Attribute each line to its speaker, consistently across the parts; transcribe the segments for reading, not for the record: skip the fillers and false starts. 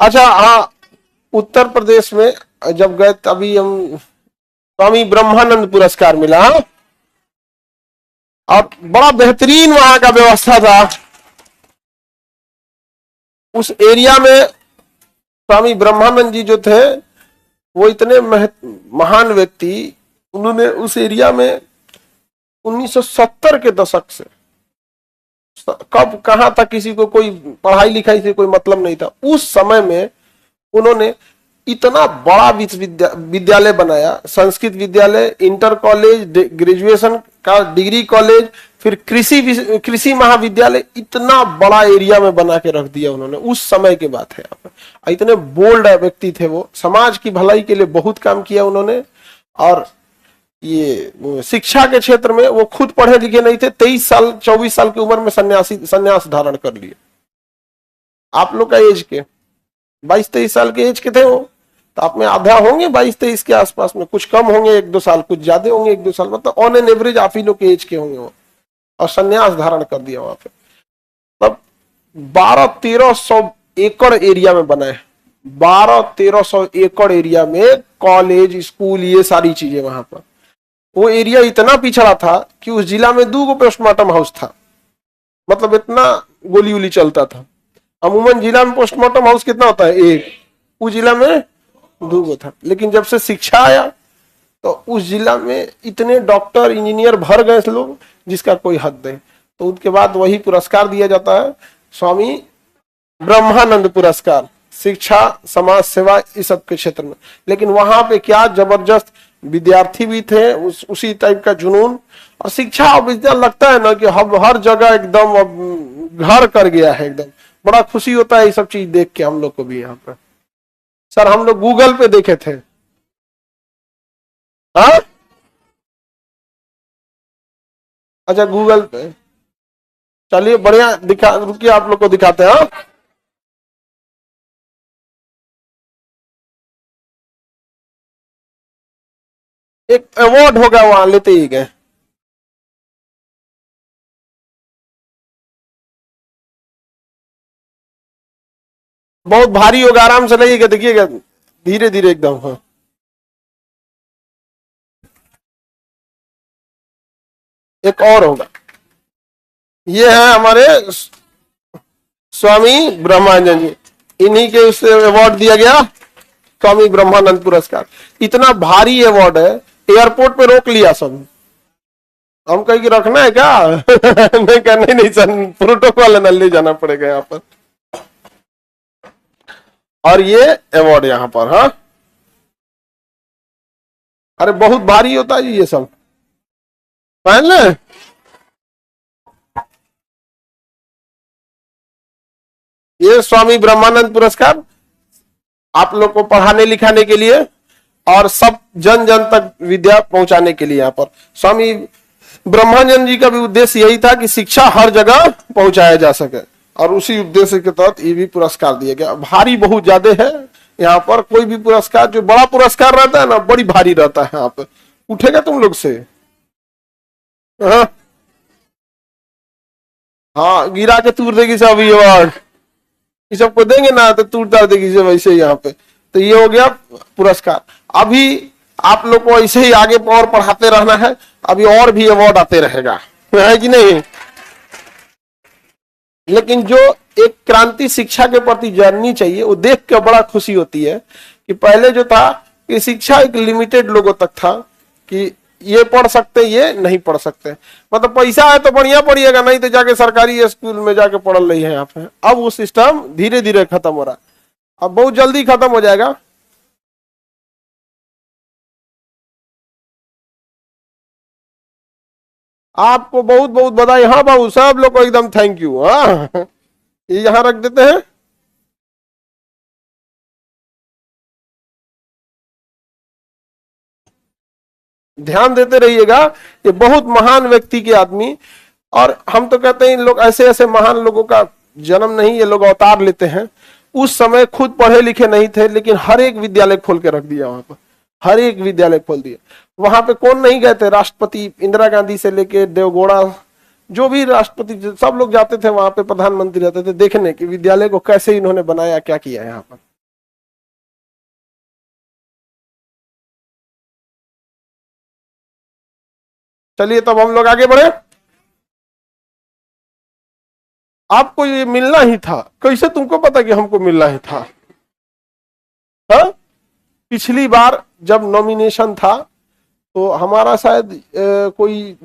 Speaker 1: अच्छा हाँ, उत्तर प्रदेश में जब गए तभी हम स्वामी ब्रह्मानंद पुरस्कार मिला। हाँ? और बड़ा बेहतरीन वहां का व्यवस्था था। उस एरिया में स्वामी ब्रह्मानंद जी जो थे वो इतने महान व्यक्ति, उन्होंने उस एरिया में 1970 के दशक से, कब कहां तक किसी को कोई पढ़ाई लिखाई से कोई मतलब नहीं था, उस समय में उन्होंने इतना बड़ा विद्यालय बनाया, संस्कृत विद्यालय, इंटर कॉलेज, ग्रेजुएशन का डिग्री कॉलेज, फिर कृषि महाविद्यालय, इतना बड़ा एरिया में बना के रख दिया उन्होंने। उस समय की बात है। इतने बोल्ड व्यक्ति थे वो, समाज की भलाई के लिए बहुत काम किया उन्होंने। और ये शिक्षा के क्षेत्र में वो खुद पढ़े लिखे नहीं थे, 23 साल 24 साल की उम्र में संन्यास धारण कर लिए। आप लोग का एज के 22-23 साल के एज के थे वो, तो आप में आधा होंगे 22-23 के आसपास में, कुछ कम होंगे 1-2 साल, कुछ ज्यादा होंगे 1-2 साल, मतलब ऑन एन एवरेज आप ही लोग के एज के होंगे वो। और संन्यास धारण कर दिया वहां पे। तब 1200-1300 एकड़ एरिया में बना है, 1200-1300 एकड़ एरिया में कॉलेज, स्कूल, ये सारी चीजें वहां पर। वो एरिया इतना पिछड़ा था कि उस जिला में 2 पोस्टमार्टम हाउस था, मतलब इतना गोली उली चलता था। अमूमन जिला में पोस्टमार्टम हाउस कितना होता है? 1। उस जिला में 2 था। लेकिन जब से शिक्षा आया तो उस जिला में इतने डॉक्टर इंजीनियर भर गए लोग जिसका कोई हद नहीं। तो उसके बाद वही पुरस्कार दिया जाता है, स्वामी ब्रह्मानंद पुरस्कार, शिक्षा, समाज सेवा, इस सब के क्षेत्र में। लेकिन वहां पे क्या जबरदस्त विद्यार्थी भी थे, उसी टाइप का जुनून। और शिक्षा और विद्या लगता है ना कि हर जगह एकदम घर कर गया है एकदम। बड़ा खुशी होता है ये सब चीज देख के हम लोग को भी। यहाँ पर सर हम लोग गूगल पे देखे थे। हाँ अच्छा, गूगल पे, चलिए बढ़िया, दिखा, रुकिए आप लोग को दिखाते हैं। एक अवार्ड होगा वहां, लेते ही गए। बहुत भारी होगा, आराम से लगेगा, देखिएगा धीरे धीरे एकदम। हाँ एक और होगा। ये है हमारे स्वामी ब्रह्मानंद जी, इन्हीं के उससे अवार्ड दिया गया, स्वामी ब्रह्मानंद पुरस्कार। इतना भारी अवार्ड है, एयरपोर्ट पे रोक लिया सब। हम कहीं की रखना है क्या? नहीं करने, नहीं सर, प्रोटोकॉल है, ले जाना पड़ेगा यहाँ पर। और ये अवार्ड यहाँ पर। हाँ अरे बहुत भारी होता है ये सब, पहन ले। ये स्वामी ब्रह्मानंद पुरस्कार आप लोग को पढ़ाने लिखाने के लिए और सब जन जन तक विद्या पहुंचाने के लिए। यहाँ पर स्वामी ब्रह्मानंद जी का भी उद्देश्य यही था कि शिक्षा हर जगह पहुंचाया जा सके, और उसी उद्देश्य के तहत ये भी पुरस्कार दिया गया। भारी बहुत ज्यादा है यहाँ पर। कोई भी पुरस्कार, जो बड़ा पुरस्कार रहता है ना, बड़ी भारी रहता है। यहाँ पे उठेगा तुम लोग से। हाँ हाँ, गिरा के तूर देगी सब ये अवार्ड, ये सबको देंगे ना तो तूर तार देगी सब वैसे यहाँ पे। तो ये हो गया पुरस्कार। अभी आप लोग को ऐसे ही आगे और पढ़ाते रहना है, अभी और भी अवार्ड आते रहेगा, है कि नहीं? लेकिन जो एक क्रांति शिक्षा के प्रति जाननी चाहिए, वो देख के बड़ा खुशी होती है कि पहले जो था कि शिक्षा एक लिमिटेड लोगों तक था, कि ये पढ़ सकते, ये नहीं पढ़ सकते। मतलब पैसा है तो बढ़िया पढ़िएगा, नहीं तो जाके सरकारी स्कूल में जाके पढ़ रही है यहाँ पे। अब वो सिस्टम धीरे धीरे खत्म हो रहा है, अब बहुत जल्दी खत्म हो जाएगा। आपको बहुत बहुत बधाई। हाँ बाबू, सब लोग को एकदम थैंक यू। हाँ ये यहां रख देते हैं। ध्यान देते रहिएगा, ये बहुत महान व्यक्ति के आदमी। और हम तो कहते हैं इन लोग, ऐसे ऐसे महान लोगों का जन्म नहीं, ये लोग अवतार लेते हैं। उस समय खुद पढ़े लिखे नहीं थे, लेकिन हर एक विद्यालय खोल के रख दिया वहां पर, हर एक विद्यालय खोल दिया। वहां पे कौन नहीं गए थे? राष्ट्रपति इंदिरा गांधी से लेके देवगौड़ा, जो भी राष्ट्रपति, सब लोग जाते थे वहां पे, प्रधानमंत्री रहते थे देखने कि विद्यालय को कैसे इन्होंने बनाया, क्या किया यहाँ पर। चलिए तब हम लोग आगे बढ़े। आपको ये मिलना ही था, कैसे तुमको पता कि हमको मिलना ही था? हा? पिछली बार जब नॉमिनेशन था तो हमारा शायद कोई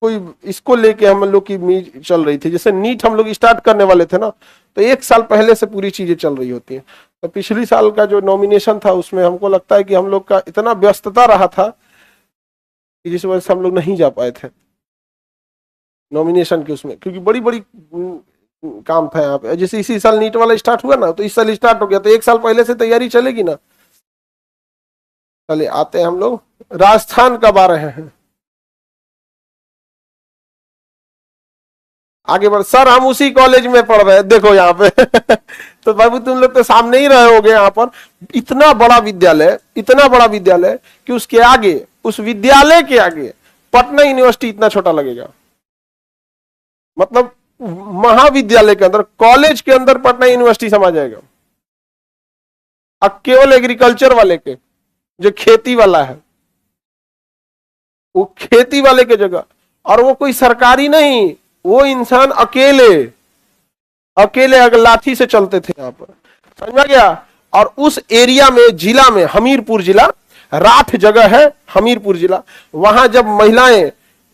Speaker 1: कोई इसको लेके हम लोग की मीट चल रही थी, जैसे नीट हम लोग स्टार्ट करने वाले थे ना, तो एक साल पहले से पूरी चीजें चल रही होती हैं। तो पिछली साल का जो नॉमिनेशन था उसमें हमको लगता है कि हम लोग का इतना व्यस्तता रहा था कि जिस वजह से हम लोग नहीं जा पाए थे नॉमिनेशन के उसमें, क्योंकि बड़ी बड़ी काम था यहाँ पे। जैसे इसी साल नीट वाला स्टार्ट हुआ ना, तो इस साल स्टार्ट हो गया, तो एक साल पहले से तैयारी चलेगी ना। चलिए आते हैं हम लोग, राजस्थान कब आ रहे हैं? आगे बढ़ सर, हम उसी कॉलेज में पढ़ रहे हैं, देखो यहाँ पे तो बाबू तुम लोग तो सामने ही रहे होगे यहाँ पर। इतना बड़ा विद्यालय, इतना बड़ा विद्यालय कि उसके आगे, उस विद्यालय के आगे पटना यूनिवर्सिटी इतना छोटा लगेगा। मतलब महाविद्यालय के अंदर, कॉलेज के अंदर पटना यूनिवर्सिटी समा जाएगा। अब केवल एग्रीकल्चर वाले के, जो खेती वाला है, वो खेती वाले के जगह, और वो कोई सरकारी नहीं, वो इंसान अकेले अकेले अगर लाठी से चलते थे यहाँ पर, समझ में गया। और उस एरिया में, जिला में, हमीरपुर जिला, राठ जगह है हमीरपुर जिला, वहां जब महिलाएं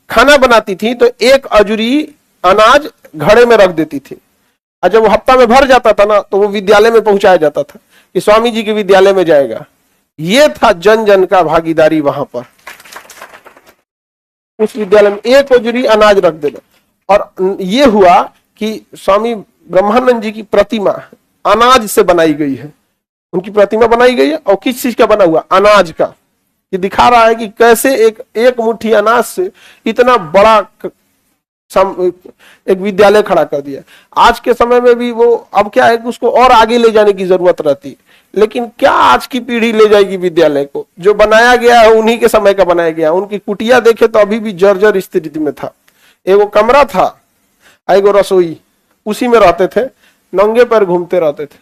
Speaker 1: खाना बनाती थी तो एक अजूरी अनाज घड़े में रख देती थी, और जब वो हफ्ता में भर जाता था ना, तो वो विद्यालय में पहुंचाया जाता था कि स्वामी जी के विद्यालय में जाएगा। ये था जन जन का भागीदारी वहां पर, उस विद्यालय में एक अजूरी अनाज रख देना। और ये हुआ कि स्वामी ब्रह्मानंद जी की प्रतिमा अनाज से बनाई गई है, उनकी प्रतिमा बनाई गई है, और किस चीज का बना हुआ? अनाज का। ये दिखा रहा है कि कैसे एक मुट्ठी अनाज से इतना बड़ा एक विद्यालय खड़ा कर दिया। आज के समय में भी वो, अब क्या है कि उसको और आगे ले जाने की जरूरत रहती है, लेकिन क्या आज की पीढ़ी ले जाएगी विद्यालय को? जो बनाया गया है उन्हीं के समय का बनाया गया। उनकी कुटिया देखे तो अभी भी जर्जर स्थिति में था। एगो कमरा था, एगो रसोई, उसी में रहते थे, नंगे पैर घूमते रहते थे।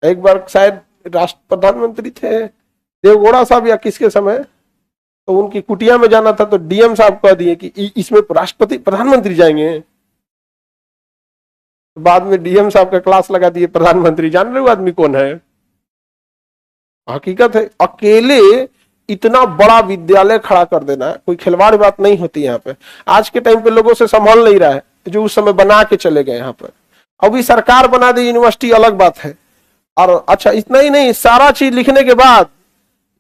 Speaker 1: एक बार शायद राष्ट्र प्रधानमंत्री थे देवगौड़ा साहब या किसके समय, तो उनकी कुटिया में जाना था, तो डीएम साहब कह दिए कि इसमें राष्ट्रपति प्रधानमंत्री जाएंगे। बाद में डीएम साहब का क्लास लगा दिए, प्रधानमंत्री जान रहे हो आदमी कौन है? हकीकत है, अकेले इतना बड़ा विद्यालय खड़ा कर देना कोई खिलवाड़ बात नहीं होती यहाँ पे। आज के टाइम पे लोगों से संभल नहीं रहा है, जो उस समय बना के चले गए यहाँ पर। अभी सरकार बना दी यूनिवर्सिटी, अलग बात है। और अच्छा, इतना ही नहीं, सारा चीज लिखने के बाद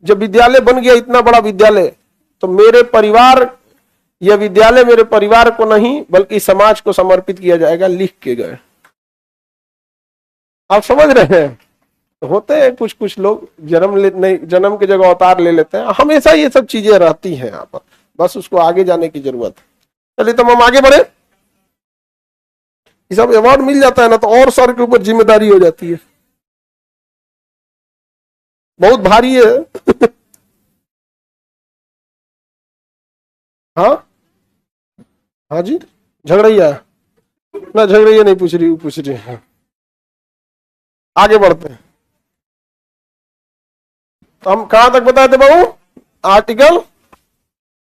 Speaker 1: जब विद्यालय बन गया, इतना बड़ा विद्यालय, तो मेरे परिवार, यह विद्यालय मेरे परिवार को नहीं बल्कि समाज को समर्पित किया जाएगा, लिख के गए। आप समझ रहे हैं? होते हैं कुछ कुछ लोग जन्म की जगह अवतार ले लेते हैं, हमेशा ये सब चीजें रहती हैं यहाँ पर, बस उसको आगे जाने की जरूरत है। चलिए तो हम आगे बढ़े। ये सब अवार्ड मिल जाता है ना, तो और सर के ऊपर जिम्मेदारी हो जाती है, बहुत भारी है हाँ हाँ जी, झगड़ैया ना, झगड़ैया नहीं पूछ रही, वो पूछ रही है। आगे बढ़ते हैं। तो हम कहां तक बताए थे बाबू? आर्टिकल